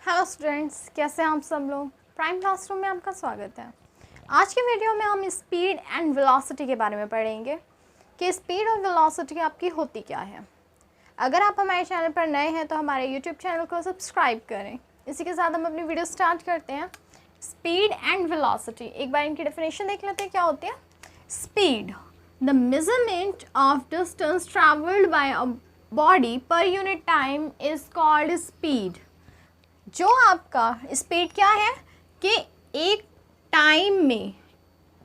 Hello students, कैसे हैं आप सब लोग। प्राइम क्लासरूम में आपका स्वागत है। आज की वीडियो में हम स्पीड एंड वेलोसिटी के बारे में पढ़ेंगे कि स्पीड और वेलोसिटी आपकी होती क्या है। अगर आप हमारे चैनल पर नए हैं तो हमारे यूट्यूब चैनल को सब्सक्राइब करें। इसी के साथ हम अपनी वीडियो स्टार्ट करते हैं। स्पीड एंड वेलोसिटी, एक बार इनकी डेफिनेशन देख लेते हैं क्या होती है। Speed, the measurement of distance travelled bye a body per unit time is called speed. जो आपका स्पीड क्या है कि एक टाइम में,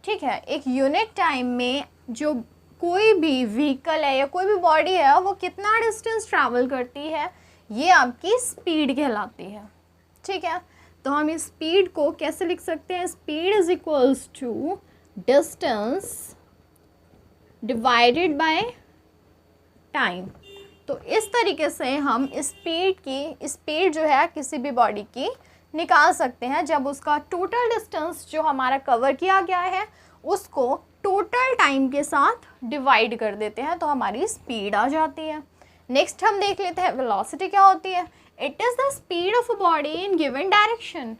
ठीक है, एक यूनिट टाइम में जो कोई भी व्हीकल है या कोई भी बॉडी है वो कितना डिस्टेंस ट्रैवल करती है, ये आपकी स्पीड कहलाती है। ठीक है, तो हम इस स्पीड को कैसे लिख सकते हैं। Speed is equals to distance divided by time. तो इस तरीके से हम स्पीड जो है किसी भी बॉडी की निकाल सकते हैं जब उसका टोटल डिस्टेंस जो हमारा कवर किया गया है उसको टोटल टाइम के साथ डिवाइड कर देते हैं तो हमारी स्पीड आ जाती है। नेक्स्ट हम देख लेते हैं वेलोसिटी क्या होती है। It is the speed of a body in given direction.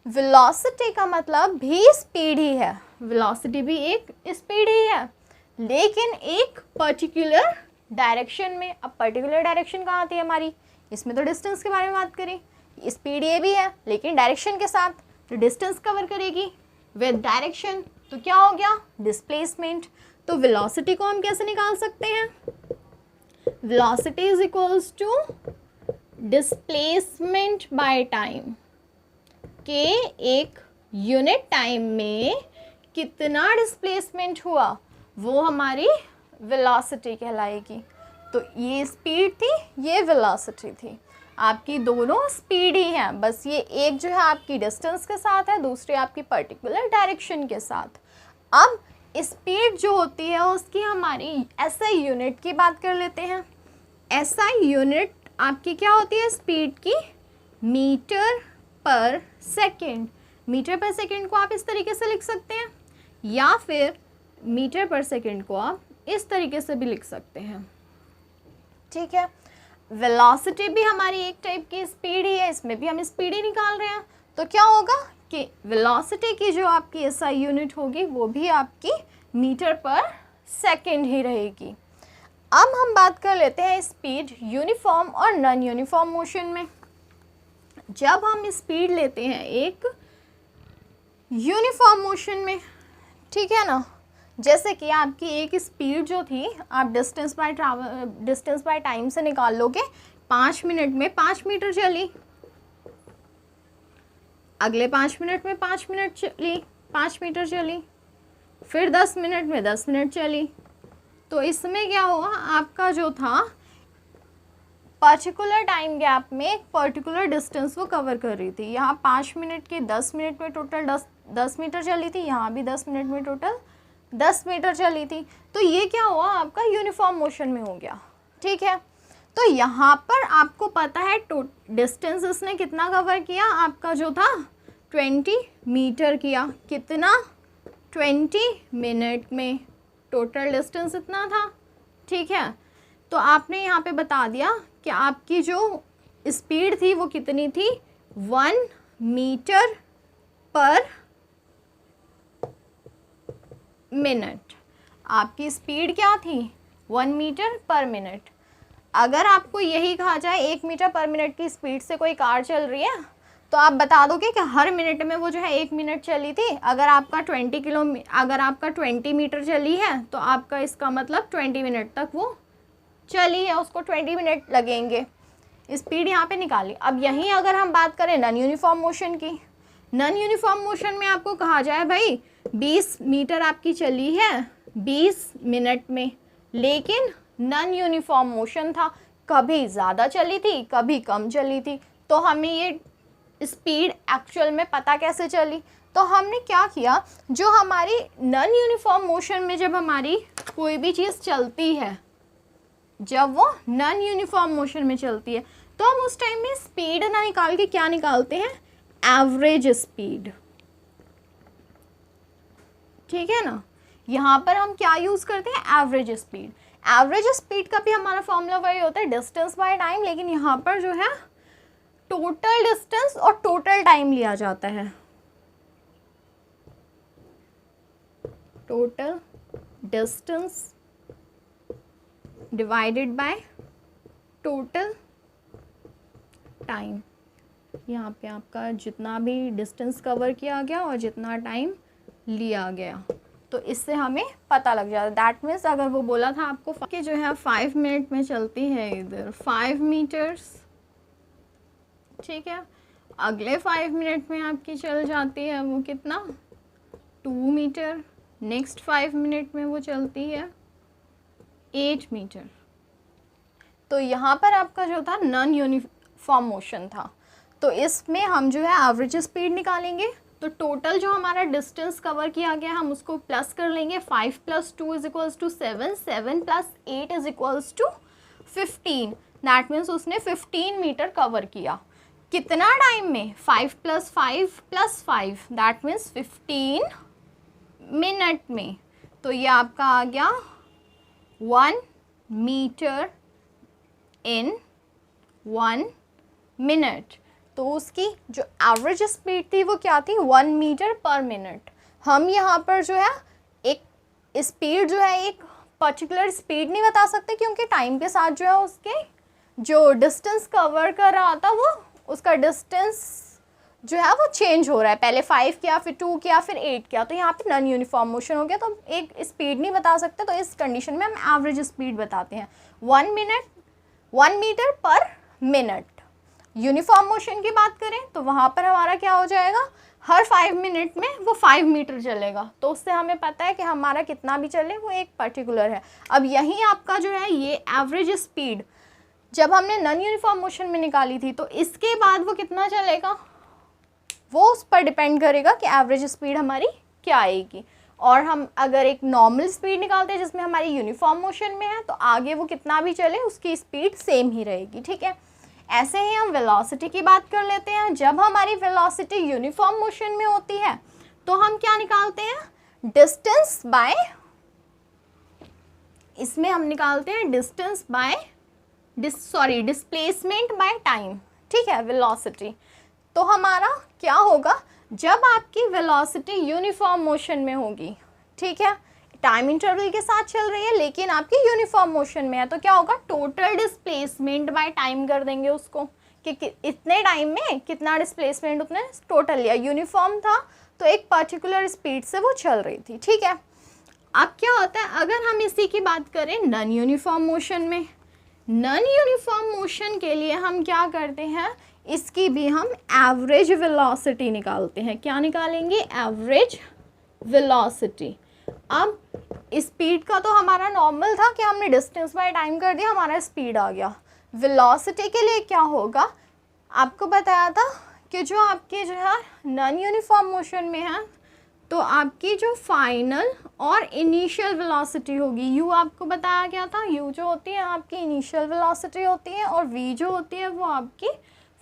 Velocity का मतलब भी स्पीड ही है, वेलोसिटी भी एक स्पीड ही है, लेकिन एक पर्टिकुलर डायरेक्शन में। अब पर्टिकुलर डायरेक्शन कहाँ आती है हमारी, इसमें तो डिस्टेंस के बारे में बात करें। स्पीड ये भी है लेकिन डायरेक्शन के साथ, तो डिस्टेंस कवर करेगी विद डायरेक्शन, तो क्या हो गया डिस्प्लेसमेंट। तो वेलोसिटी को हम कैसे निकाल सकते हैं। Velocity is equals to displacement by time, के एक यूनिट टाइम में कितना डिस्प्लेसमेंट हुआ वो हमारी वेलोसिटी कहलाएगी। तो ये स्पीड थी, ये वेलोसिटी थी, आपकी दोनों स्पीड ही हैं, बस ये एक जो है आपकी डिस्टेंस के साथ है, दूसरी आपकी पर्टिकुलर डायरेक्शन के साथ। अब स्पीड जो होती है उसकी हमारी एसआई यूनिट की बात कर लेते हैं। एसआई यूनिट आपकी क्या होती है स्पीड की, मीटर पर सेकेंड। मीटर पर सेकेंड को आप इस तरीके से लिख सकते हैं या फिर मीटर पर सेकेंड को आप इस तरीके से भी लिख सकते हैं। ठीक है, वेलोसिटी भी हमारी एक टाइप की स्पीड ही है, इसमें भी हम स्पीड ही निकाल रहे हैं। तो क्या होगा कि वेलोसिटी की जो आपकी एसआई यूनिट होगी वो भी आपकी मीटर पर सेकेंड ही रहेगी। अब हम बात कर लेते हैं स्पीड यूनिफॉर्म और नॉन यूनिफॉर्म मोशन में। जब हम स्पीड लेते हैं एक यूनिफॉर्म मोशन में, ठीक है ना, जैसे कि आपकी एक स्पीड जो थी आप डिस्टेंस बाय टाइम से निकाल लोगे। 5 मिनट में 5 मीटर चली, अगले 5 मिनट में 5 मिनट चली, 5 मीटर चली, फिर 10 मिनट में 10 मिनट चली। तो इसमें क्या हुआ, आपका जो था पर्टिकुलर टाइम गैप में एक पर्टिकुलर डिस्टेंस वो कवर कर रही थी। यहाँ 5 मिनट के 10 मिनट में टोटल 10 मीटर चली थी, यहाँ भी 10 मिनट में टोटल 10 मीटर चली थी। तो ये क्या हुआ आपका यूनिफॉर्म मोशन में हो गया। ठीक है, तो यहाँ पर आपको पता है डिस्टेंस इसने कितना कवर किया, आपका जो था 20 मीटर किया, कितना 20 मिनट में, टोटल डिस्टेंस इतना था। ठीक है, तो आपने यहाँ पे बता दिया कि आपकी जो स्पीड थी वो कितनी थी, 1 मीटर पर मिनट। आपकी स्पीड क्या थी, 1 मीटर पर मिनट। अगर आपको यही कहा जाए 1 मीटर पर मिनट की स्पीड से कोई कार चल रही है तो आप बता दोगे कि हर मिनट में वो जो है 1 मिनट चली थी। अगर आपका 20 मीटर चली है तो आपका इसका मतलब 20 मिनट तक वो चली है, उसको 20 मिनट लगेंगे। स्पीड यहाँ पे निकाली। अब यहीं अगर हम बात करें नॉन यूनिफॉर्म मोशन की, नॉन यूनिफॉर्म मोशन में आपको कहा जाए भाई 20 मीटर आपकी चली है 20 मिनट में, लेकिन नॉन यूनिफॉर्म मोशन था, कभी ज़्यादा चली थी कभी कम चली थी। तो हमें ये स्पीड एक्चुअल में पता कैसे चली, तो हमने क्या किया, जो हमारी नॉन यूनिफॉर्म मोशन में जब हमारी कोई भी चीज़ चलती है, जब वो नॉन यूनिफॉर्म मोशन में चलती है तो हम उस टाइम में स्पीड ना निकाल के क्या निकालते हैं, एवरेज स्पीड। ठीक है ना, यहाँ पर हम क्या यूज़ करते हैं, एवरेज स्पीड। एवरेज स्पीड का भी हमारा फॉर्मूला वही होता है डिस्टेंस बाय टाइम, लेकिन यहाँ पर जो है टोटल डिस्टेंस और टोटल टाइम लिया जाता है। Total distance divided by total time. यहाँ पे आपका जितना भी डिस्टेंस कवर किया गया और जितना टाइम लिया गया, तो इससे हमें पता लग जाता है। दैट मीन्स अगर वो बोला था आपको कि जो है 5 मिनट में चलती है इधर 5 मीटर्स, ठीक है, अगले 5 मिनट में आपकी चल जाती है वो कितना 2 मीटर, नेक्स्ट 5 मिनट में वो चलती है 8 मीटर। तो यहाँ पर आपका जो था नॉन यूनिफॉर्म मोशन था, तो इसमें हम जो है एवरेज स्पीड निकालेंगे। तो टोटल जो हमारा डिस्टेंस कवर किया गया हम उसको प्लस कर लेंगे। 5 + 2 = 7, 7 + 8 = 15। दैट मीन्स उसने 15 मीटर कवर किया। कितना टाइम में? 5 + 5 + 5, दैट मीन्स 15 मिनट में। तो ये आपका आ गया 1 मीटर इन 1 मिनट। तो उसकी जो एवरेज स्पीड थी वो क्या थी? 1 मीटर पर मिनट। हम यहाँ पर जो है एक स्पीड जो है एक पर्टिकुलर स्पीड नहीं बता सकते, क्योंकि टाइम के साथ जो है उसके जो डिस्टेंस कवर कर रहा था वो उसका डिस्टेंस जो है वो चेंज हो रहा है। पहले 5 किया, फिर 2 किया, फिर 8 किया, तो यहाँ पे नॉन यूनिफॉर्म मोशन हो गया। तो एक स्पीड नहीं बता सकते, तो इस कंडीशन में हम एवरेज स्पीड बताते हैं। 1 मीटर पर मिनट। यूनिफॉर्म मोशन की बात करें तो वहाँ पर हमारा क्या हो जाएगा? हर 5 मिनट में वो 5 मीटर चलेगा। तो उससे हमें पता है कि हमारा कितना भी चले वो एक पर्टिकुलर है। अब यहीं आपका जो है ये एवरेज स्पीड जब हमने नॉन यूनिफॉर्म मोशन में निकाली थी, तो इसके बाद वो कितना चलेगा वो उस पर डिपेंड करेगा कि एवरेज स्पीड हमारी क्या आएगी। और हम अगर एक नॉर्मल स्पीड निकालते हैं जिसमें हमारी यूनिफॉर्म मोशन में है, तो आगे वो कितना भी चले उसकी स्पीड सेम ही रहेगी, ठीक है। ऐसे ही हम वेलोसिटी की बात कर लेते हैं। जब हमारी वेलोसिटी यूनिफॉर्म मोशन में होती है तो हम क्या निकालते हैं? डिस्टेंस बाय, इसमें हम निकालते हैं distance by displacement by time, ठीक है, वेलोसिटी। तो हमारा क्या होगा? जब आपकी वेलोसिटी यूनिफॉर्म मोशन में होगी, ठीक है, टाइम इंटरवल के साथ चल रही है लेकिन आपकी यूनिफॉर्म मोशन में है, तो क्या होगा? टोटल डिस्प्लेसमेंट बाय टाइम कर देंगे उसको कि इतने टाइम में कितना डिस्प्लेसमेंट उसने टोटल लिया। यूनिफॉर्म था तो एक पर्टिकुलर स्पीड से वो चल रही थी, ठीक है। अब क्या होता है अगर हम इसी की बात करें नॉन यूनिफॉर्म मोशन में? नॉन यूनिफॉर्म मोशन के लिए हम क्या करते हैं? इसकी भी हम एवरेज वेलोसिटी निकालते हैं। क्या निकालेंगे? Average velocity. अब स्पीड का तो हमारा नॉर्मल था कि हमने डिस्टेंस बाय टाइम कर दिया, हमारा स्पीड आ गया। वेलोसिटी के लिए क्या होगा? आपको बताया था कि जो आपके जो है नॉन यूनिफॉर्म मोशन में है, तो आपकी जो फाइनल और इनिशियल वेलोसिटी होगी, यू आपको बताया गया था, यू जो होती है आपकी इनिशियल वेलोसिटी होती है और वी जो होती है वो आपकी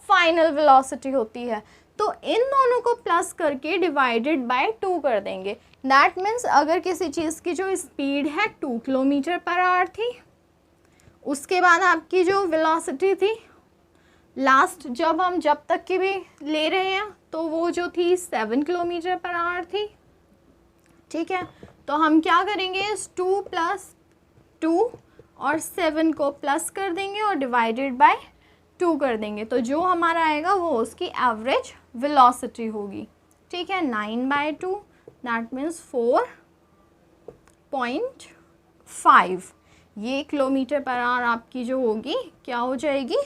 फाइनल वेलोसिटी होती है। तो इन दोनों को प्लस करके डिवाइडेड बाय 2 कर देंगे। दैट मीन्स अगर किसी चीज़ की जो स्पीड है 2 किलोमीटर पर आवर थी, उसके बाद आपकी जो वेलोसिटी थी लास्ट जब तक की भी ले रहे हैं तो वो जो थी 7 किलोमीटर पर आवर थी, ठीक है। तो हम क्या करेंगे? इस 2 + 2 और 7 को प्लस कर देंगे और डिवाइडेड बाय 2 कर देंगे। तो जो हमारा आएगा वो उसकी एवरेज वेलोसिटी होगी, ठीक है। 9/2 दैट मीन्स 4.5। ये किलोमीटर पर आवर आपकी जो होगी क्या हो जाएगी?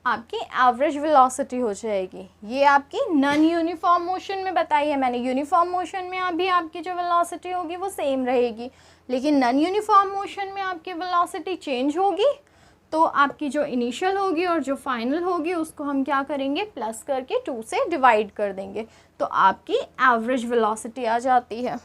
आपकी एवरेज वेलोसिटी हो जाएगी। ये आपकी नॉन यूनिफॉर्म मोशन में बताई है मैंने। यूनिफॉर्म मोशन में अभी आपकी जो वेलोसिटी होगी वो सेम रहेगी, लेकिन नॉन यूनिफॉर्म मोशन में आपकी वेलोसिटी चेंज होगी। तो आपकी जो इनिशियल होगी और जो फाइनल होगी उसको हम क्या करेंगे? प्लस करके 2 से डिवाइड कर देंगे, तो आपकी एवरेज वेलोसिटी आ जाती है।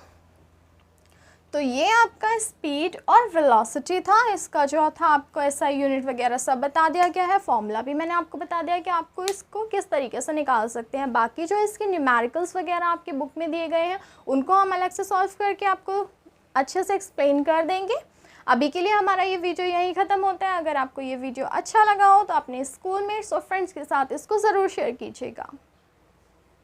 तो ये आपका स्पीड और वेलोसिटी था। इसका जो था आपको SI यूनिट वगैरह सब बता दिया गया है। फॉर्मूला भी मैंने आपको बता दिया कि आपको इसको किस तरीके से निकाल सकते हैं। बाकी जो इसके न्यूमेरिकल्स वगैरह आपकी बुक में दिए गए हैं उनको हम अलग से सॉल्व करके आपको अच्छे से एक्सप्लेन कर देंगे। अभी के लिए हमारा ये वीडियो यहीं ख़त्म होता है। अगर आपको ये वीडियो अच्छा लगा हो तो अपने स्कूलमेट्स और फ्रेंड्स के साथ इसको ज़रूर शेयर कीजिएगा।